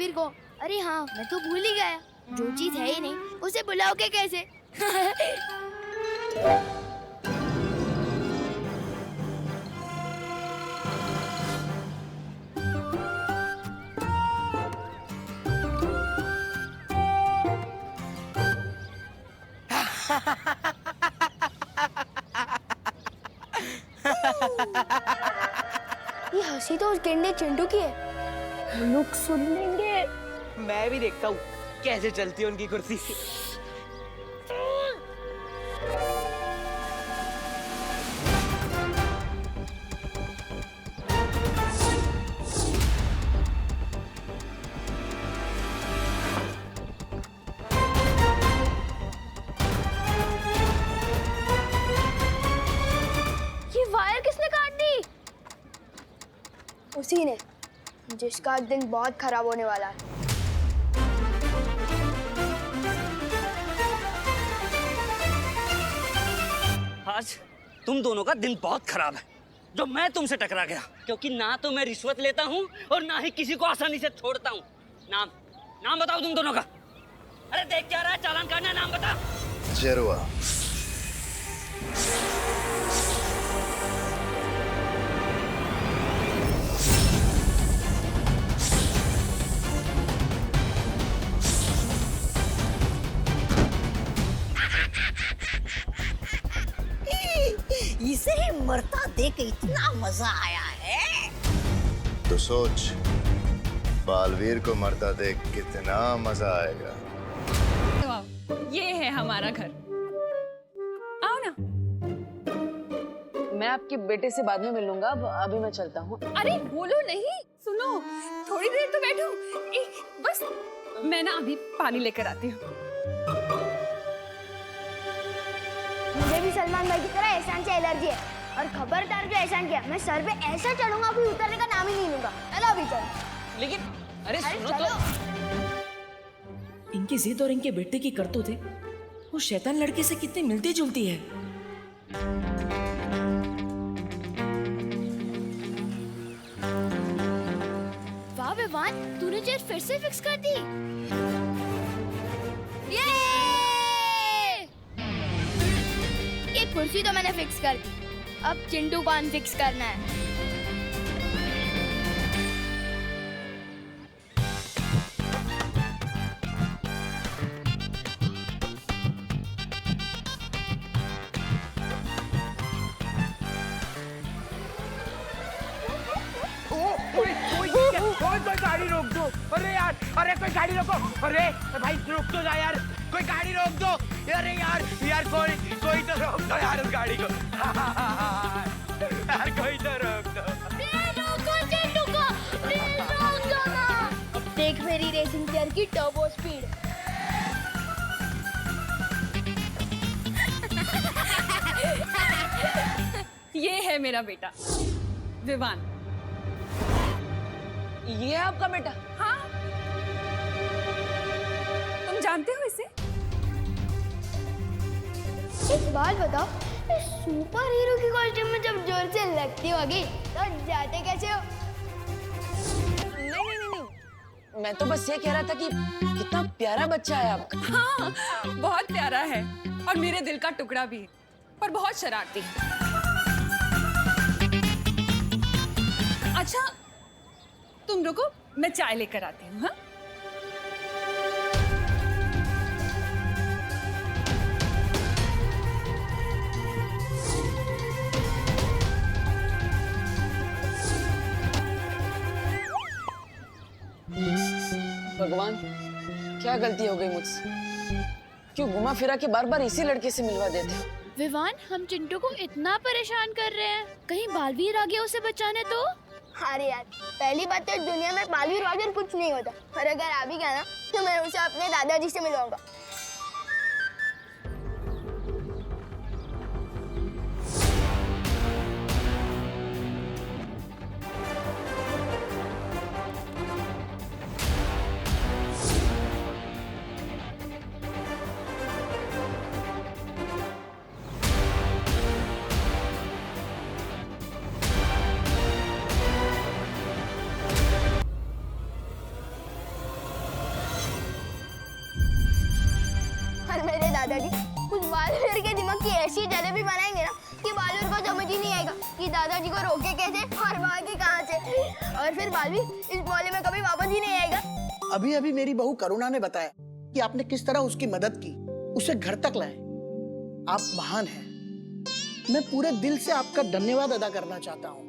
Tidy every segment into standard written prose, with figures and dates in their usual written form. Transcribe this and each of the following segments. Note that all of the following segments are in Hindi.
बालवीर को। अरे हाँ, मैं तो भूल ही गया, जो चीज है ही नहीं उसे बुलाओगे कैसे? ये हंसी तो उस गेंडे चिंटू की है। लोग सुन लेंगे। मैं भी देखता हूँ कैसे चलती है उनकी कुर्सी। ये वायर किसने काट दी? उसी ने, जिसका दिन बहुत खराब होने वाला है। आज तुम दोनों का दिन बहुत खराब है जो मैं तुमसे टकरा गया, क्योंकि ना तो मैं रिश्वत लेता हूँ और ना ही किसी को आसानी से छोड़ता हूँ। नाम नाम बताओ तुम दोनों का। अरे देख क्या रहा है, चालान काटना है, नाम बता। जरुआ। इसे मरता देख इतना मजा आया है। तो सोच, बालवीर को मरता देख कितना मजा आएगा। ये है हमारा घर। आओ ना। मैं आपके बेटे से बाद में मिल लूंगा, अभी मैं चलता हूँ। अरे बोलो नहीं, सुनो, थोड़ी देर तो बैठो। बस मैं ना अभी पानी लेकर आती हूँ। मुझे भी सलमान भाई की तरह एहसान से एलर्जी है, और खबरदार जो एहसान किया मैं सर पे ऐसा चढ़ूंगा कि उतरने का नाम ही नहीं लूंगा। चलो अभी चलो। लेकिन अरे सुनो चलो। तो इनकी जिद और इनके बेटे की करतूतें वो शैतान लड़के से कितनी मिलती जुलती है। वाह विवान, तूने चेयर फिर से फिक्स कर दी। ये कुर्सी तो मैंने फिक्स कर दी, अब चिंटू को अनफिक्स करना है। कोई गाड़ी रोक दो। अरे यार, अरे कोई गाड़ी रोको। अरे भाई रोक तो जा यार, कोई गाड़ी रोक दो। अरे यार यार कोई तो रोक दो यार उस गाड़ी को। यार कोई तो रोक दो। अब देख मेरी रेसिंग चेयर की टर्बो स्पीड। ये है मेरा बेटा विवान। ये है आपका बेटा? हाँ, तुम जानते हो इसे? एक बात बताओ, सुपर हीरो की कॉस्ट्यूम में जब जोर से लगती होगी तो जाते कैसे हो? नहीं, मैं तो बस ये कह रहा था कि कितना प्यारा बच्चा है आपका। हाँ, बहुत प्यारा है और मेरे दिल का टुकड़ा भी, पर बहुत शरारती है। अच्छा, तुम रुको, मैं चाय लेकर आती हूँ। हाँ? भगवान, क्या गलती हो गई मुझसे? क्यों घुमा फिरा के बार बार इसी लड़के से मिलवा देते हो? विवान, हम चिंटू को इतना परेशान कर रहे हैं, कहीं बालवीर आ गया उसे बचाने तो? अरे यार, पहली बात तो दुनिया में बालवीर वालवीर कुछ नहीं होता, और अगर आ भी गया ना तो मैं उसे अपने दादाजी से मिलवाऊंगा। दादाजी कुछ बालवीर के दिमाग की ऐसी जलेबी बनाएंगे ना कि बालवीर को समझ ही नहीं आएगा कि दादाजी को रोके कैसे और भागे कहाँ से, और फिर बालवीर इस मोहल्ले में कभी वापस ही नहीं आएगा। अभी अभी मेरी बहू करुणा ने बताया कि आपने किस तरह उसकी मदद की, उसे घर तक लाए। आप महान हैं। मैं पूरे दिल से आपका धन्यवाद अदा करना चाहता हूँ।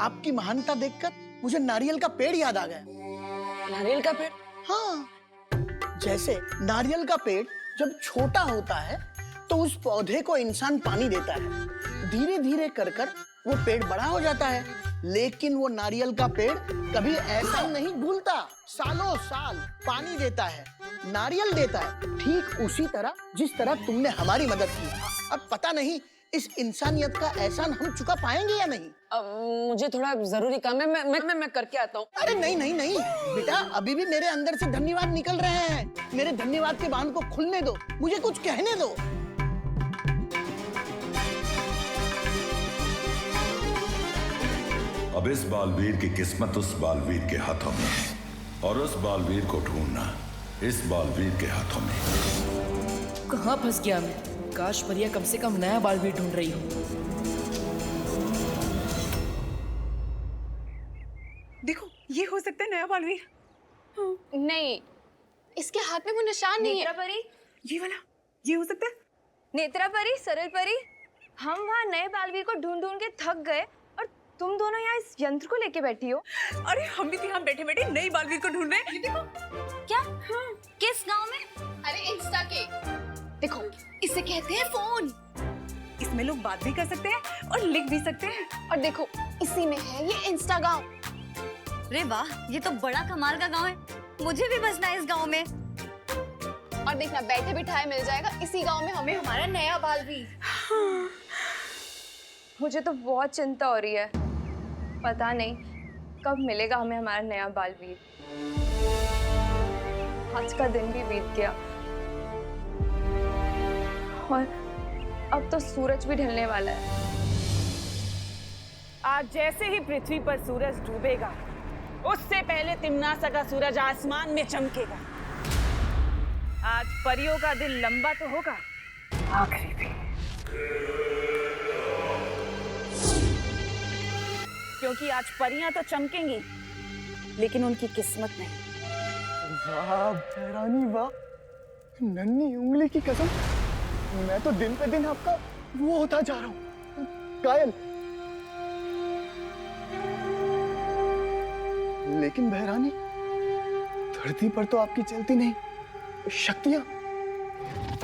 आपकी महानता देखकर मुझे नारियल का पेड़ याद आ गया। नारियल का पेड़? हाँ, जैसे नारियल का पेड़ जब छोटा होता है तो उस पौधे को इंसान पानी देता है, धीरे धीरे कर कर वो पेड़ बड़ा हो जाता है। लेकिन वो नारियल का पेड़ कभी ऐसा नहीं भूलता, सालों साल पानी देता है, नारियल देता है, ठीक उसी तरह जिस तरह तुमने हमारी मदद की। अब पता नहीं इस इंसानियत का एहसान हम चुका पाएंगे या नहीं। मुझे थोड़ा जरूरी काम है, मैं करके आता हूँ। अरे नहीं नहीं नहीं बेटा, अभी भी मेरे अंदर से धन्यवाद निकल रहे हैं। मेरे धन्यवाद के बांध को खुलने दो, मुझे कुछ कहने दो। अब इस बालवीर की किस्मत उस बालवीर के हाथों में है, और उस बालवीर को ढूंढना इस बालवीर के हाथों में। कहाँ फंस गया मैं? काश परिया कम से कम नया बालवीर ढूंढ रही हो। देखो, ये हो सकता है नया बालवीर। नहीं, इसके हाथ में वो निशान नहीं है। नेत्रा परी, ये वाला, ये हो सकता है। नेत्रा परी, सरल परी, हम वहाँ नए बालवीर को ढूंढ ढूंढ के थक गए और तुम दोनों यहाँ इस यंत्र को लेके बैठी हो। अरे हम भी यहाँ बैठे बैठे नई बालवीर को ढूंढ रहे हैं। ये देखो। क्या? किस गांव में? अरे इंस्टा के। देखो, इसे कहते हैं फोन। इसमें लोग बात भी कर सकते हैं और लिख भी सकते हैं। और देखो, इसी में है ये इंस्टाग्राम। अरे वाह, ये तो बड़ा कमाल का गांव है। मुझे भी बसना है इस गांव में। और देखना, बैठे बिठाए मिल जाएगा इसी गांव में हमें हमारा नया बालवीर। मुझे तो बहुत चिंता हो रही है, पता नहीं कब मिलेगा हमें हमारा नया बालवीर। आज का दिन भी बीत गया और अब तो सूरज भी ढलने वाला है। आज जैसे ही पृथ्वी पर सूरज डूबेगा, उससे पहले तिम्नासा का सूरज आसमान में चमकेगा। आज परियों का दिन लंबा तो होगा, आखिरी भी। क्योंकि आज परियां तो चमकेंगी, लेकिन उनकी किस्मत नहीं। वाह भैरानी वाह, नन्ही उंगली की कसम, मैं तो दिन पे दिन आपका वो होता जा रहा हूँ, कायल। लेकिन बहरानी, धरती पर तो आपकी चलती नहीं शक्तियां,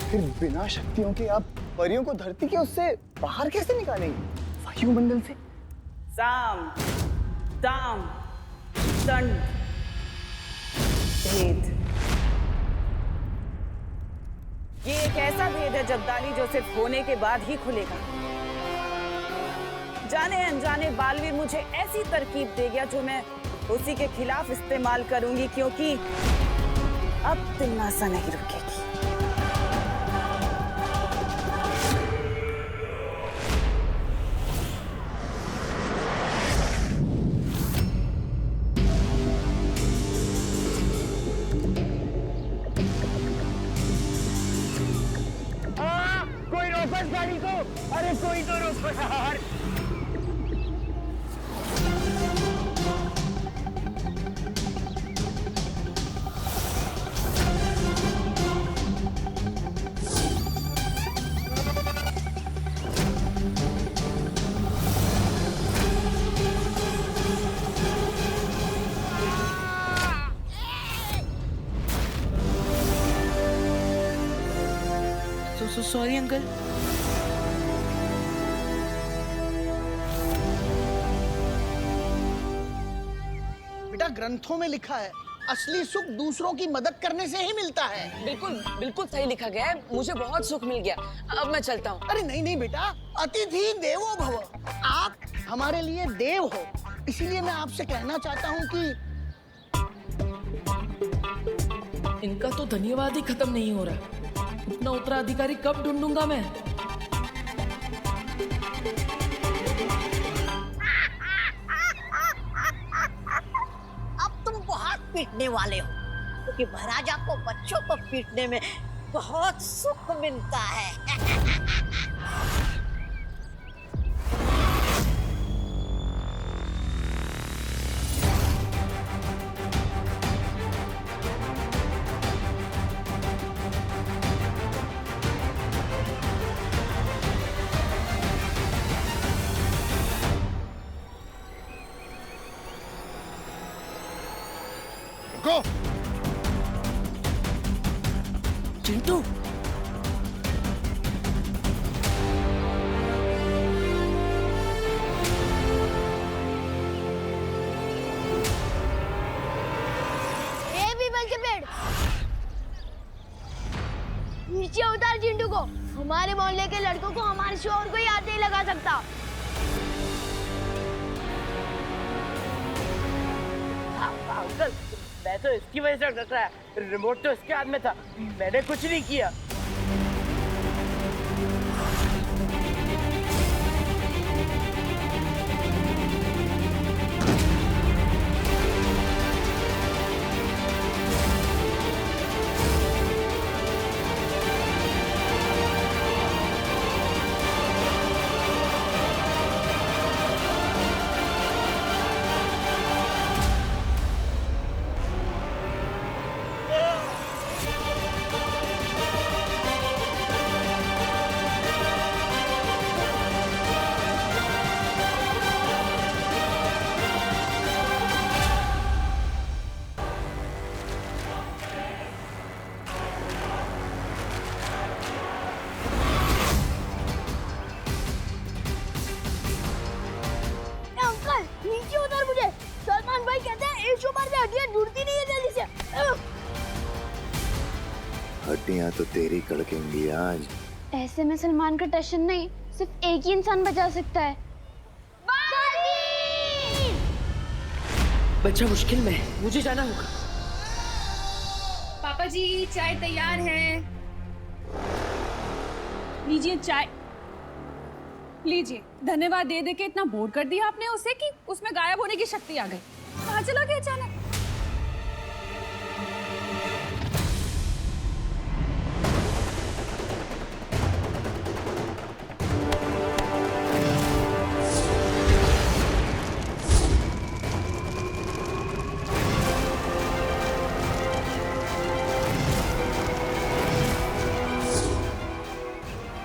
फिर बिना शक्तियों के आप परियों को धरती के उससे बाहर कैसे निकालेंगे, वायुमंडल से? साम, दाम, दंड, भेद। ये एक ऐसा भेद है जद्दाली जो सिर्फ होने के बाद ही खुलेगा। जाने अनजाने बालवीर मुझे ऐसी तरकीब दे गया जो मैं उसी के खिलाफ इस्तेमाल करूंगी, क्योंकि अब तिम्नासा नहीं रुकेगी। कोई रोको इस गाड़ी को, अरे कोई तो रोको यार। Sorry uncle. बेटा, ग्रंथों में लिखा है असली सुख दूसरों की मदद करने से ही मिलता है। बिल्कुल बिल्कुल सही लिखा गया है। मुझे बहुत सुख मिल गया। अब मैं चलता हूँ। अरे नहीं नहीं बेटा, अतिथि देवो भव, आप हमारे लिए देव हो, इसीलिए मैं आपसे कहना चाहता हूँ कि इनका तो धन्यवाद ही खत्म नहीं हो रहा। इतना उत्तराधिकारी कब ढूंढूंगा मैं? अब तुम बहुत पीटने वाले हो, क्योंकि महाराजा को बच्चों को पीटने में बहुत सुख मिलता है। रुको। चिंटू, ए पीपल के पेड़, नीचे उतार चिंटू को। हमारे मोहल्ले के लड़कों को हमारे शोर को ही हाथ नहीं लगा सकता। अंकल, मैं तो इसकी वजह से डर रहा है। रिमोट तो इसके हाथ में था, मैंने कुछ नहीं किया। अंकल नीचे उतार मुझे। सलमान भाई कहते हैं एक उम्र में हड्डियां जुड़ती नहीं है जल्दी से। हड्डियां तो तेरी कड़केंगी आज। ऐसे में सलमान का टेंशन नहीं, सिर्फ एक ही इंसान बचा सकता है। बच्चा मुश्किल में है, मुझे जाना होगा। पापा जी चाय तैयार है, लीजिए चाय। लीजिए। धन्यवाद दे दे के इतना बोर कर दिया आपने उसे कि उसमें गायब होने की शक्ति आ गई। कहाँ चला गया अचानक?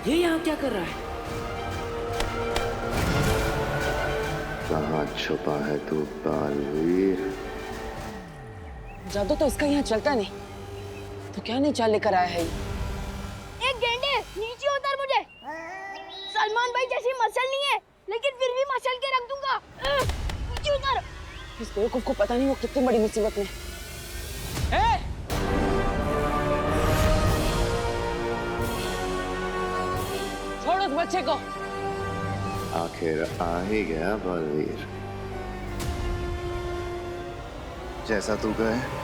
ये यहाँ क्या कर रहा है? कहाँ छुपा है तू बालवीर? जादू तो इसका यहाँ चलता नहीं, तो क्या नहीं चाल लेकर आया है ये? एक गेंडे नीचे उतार मुझे। सलमान भाई जैसी मसल नहीं है, लेकिन फिर भी मसल के रख दूंगा। नीचे उतार। इस बेवकूफ को पता नहीं वो कितनी बड़ी मुसीबत में है। छोड़ उस बच्चे को। आखिर आ ही गया बालवीर, जैसा तू कहे।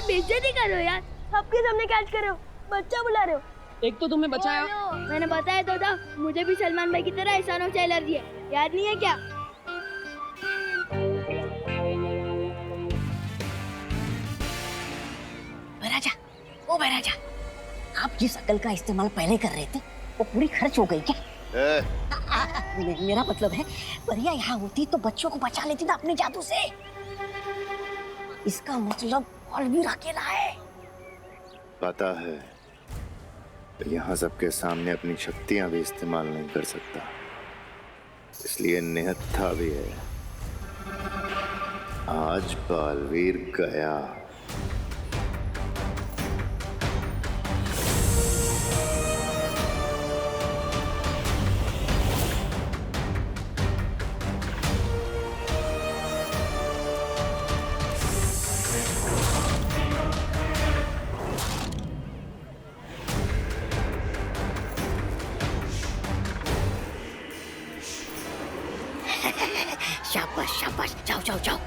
बेइज्जती कर रहे हो यार, सबके सामने कैच कर रहे हो, बच्चा बुला रहे हो। एक तो तुम्हें बचाया। मैंने बताया तो था, मुझे भी सलमान भाई की तरह एहसानों से एलर्जी है, याद नहीं है क्या? महाराजा, ओ महाराजा, आप जिस अकल का इस्तेमाल पहले कर रहे थे वो पूरी खर्च हो गई क्या? मेरा मतलब है परिया यहाँ होती तो बच्चों को बचा लेती ना अपने जादू से। इसका मतलब बालवीर अकेला है। पता है, तो यहाँ सबके सामने अपनी शक्तियां भी इस्तेमाल नहीं कर सकता, इसलिए निहत्था भी है। आज बालवीर गया। शाबाश शाबाश, जाओ जाओ जाओ।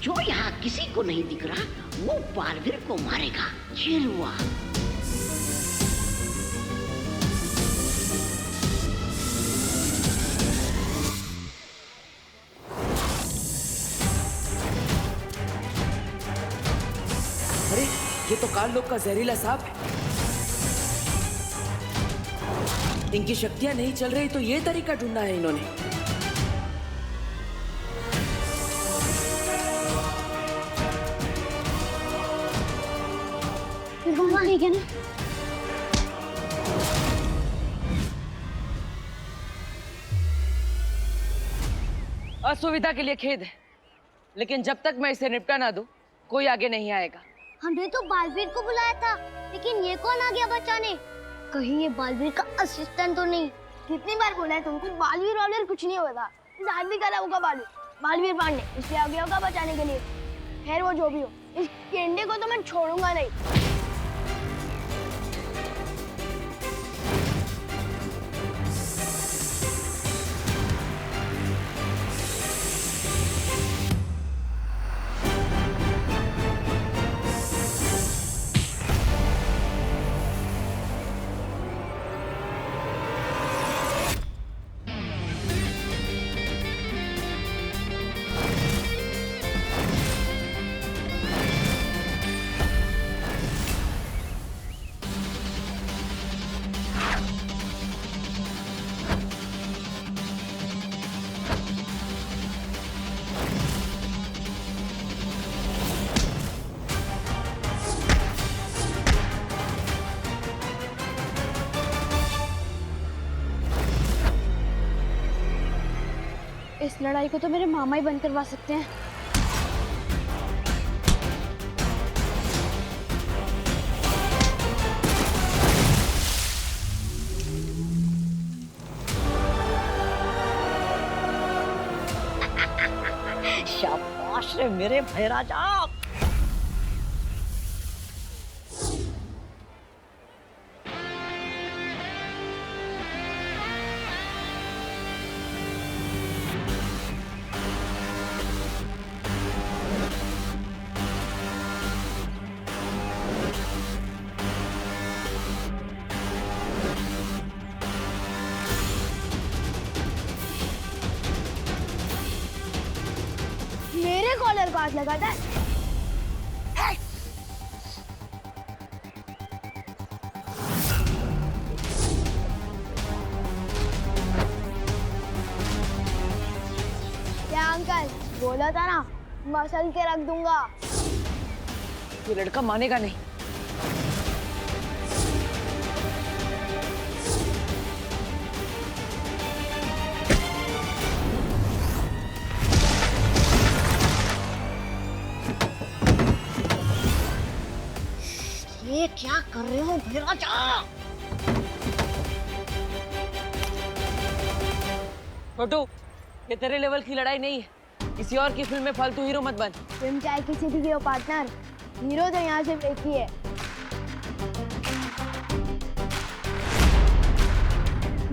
जो यहाँ किसी को नहीं दिख रहा वो बालवीर को मारेगा। चिलवा। अरे ये तो काल लोग का जहरीला सांप है। इनकी शक्तियां नहीं चल रही तो ये तरीका ढूंढा है इन्होंने। ठीक है ना? असुविधा के लिए खेद है, लेकिन जब तक मैं इसे निपटा ना दूं, कोई आगे नहीं आएगा। हमने तो बालवीर को बुलाया था, लेकिन ये कौन आ गया बचाने? कहीं ये बालवीर का असिस्टेंट तो नहीं? कितनी बार बोला है तुमको, बालवीर वालवीर कुछ नहीं होगा। आज भी करा होगा बालवीर पांडे, इसलिए आ गया होगा बचाने के लिए। खैर वो जो भी हो, इस केंडे को तो मैं छोड़ूंगा नहीं। इस लड़ाई को तो मेरे मामा ही बंद करवा सकते हैं। शाबाश रे मेरे भाई राजा। मेरे कॉलर को हाथ लगाता है। क्या अंकल, बोला था ना मसल के रख दूंगा। ये लड़का मानेगा नहीं। ये क्या कर रहे हो भाई राजा? छोटू, ये तेरे लेवल की लड़ाई नहीं है। किसी और की फिल्म में फालतू हीरो मत बन। तुम चाहे किसी भी हो पार्टनर, हीरो तो यहाँ सिर्फ एक ही है।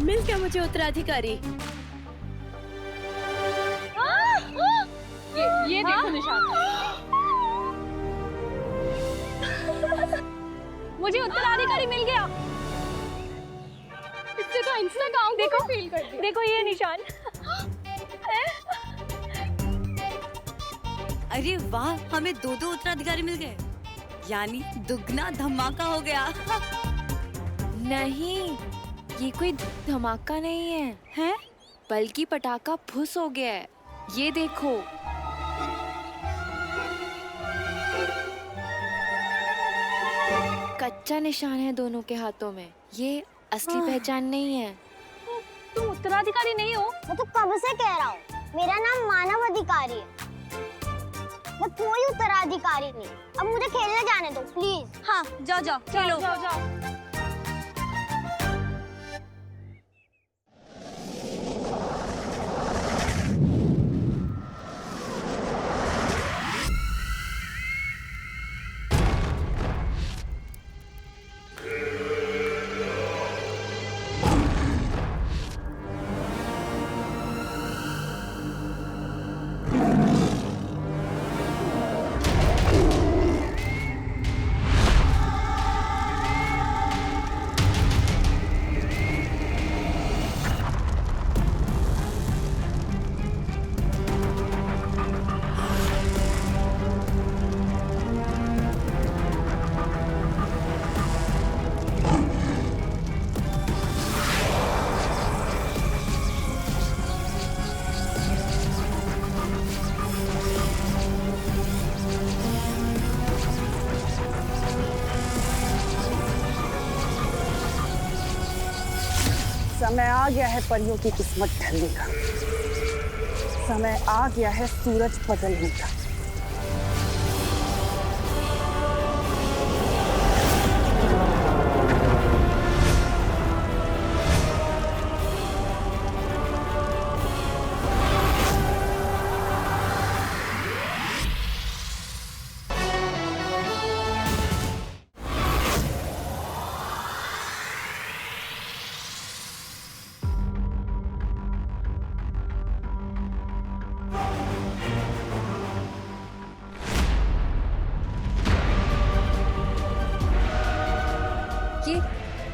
मिल गया मुझे उत्तराधिकारी। ये देखो निशान। मुझे उत्तराधिकारी मिल गया। इससे तो इंस्टा अकाउंट देखो फील कर दिया। देखो ये निशान। अरे वाह, हमें दो उत्तराधिकारी मिल गए, यानी दुगना धमाका हो गया। नहीं, ये कोई धमाका नहीं है, हैं? बल्कि पटाखा फुस हो गया है। ये देखो। कच्चा निशान है दोनों के हाथों में, ये असली पहचान नहीं है। तुम उत्तराधिकारी नहीं हो? मैं तो कब से कह रहा हूँ, मेरा नाम मानव अधिकारी है, मैं कोई उत्तराधिकारी नहीं। अब मुझे खेलने जाने दो प्लीज। हाँ जाओ जाओ खेलो। जाओ। समय आ गया है परियों की किस्मत ढलने का, समय आ गया है सूरज बदलने का।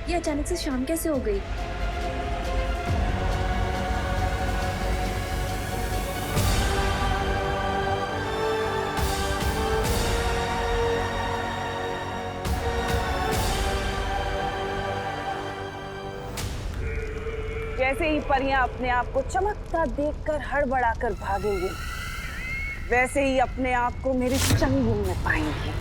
ये अचानक से शाम कैसे हो गई? जैसे ही परियां अपने आप को चमकता देखकर हड़बड़ाकर भागेंगी, वैसे ही अपने आप को मेरे चंगुल में पाएंगी।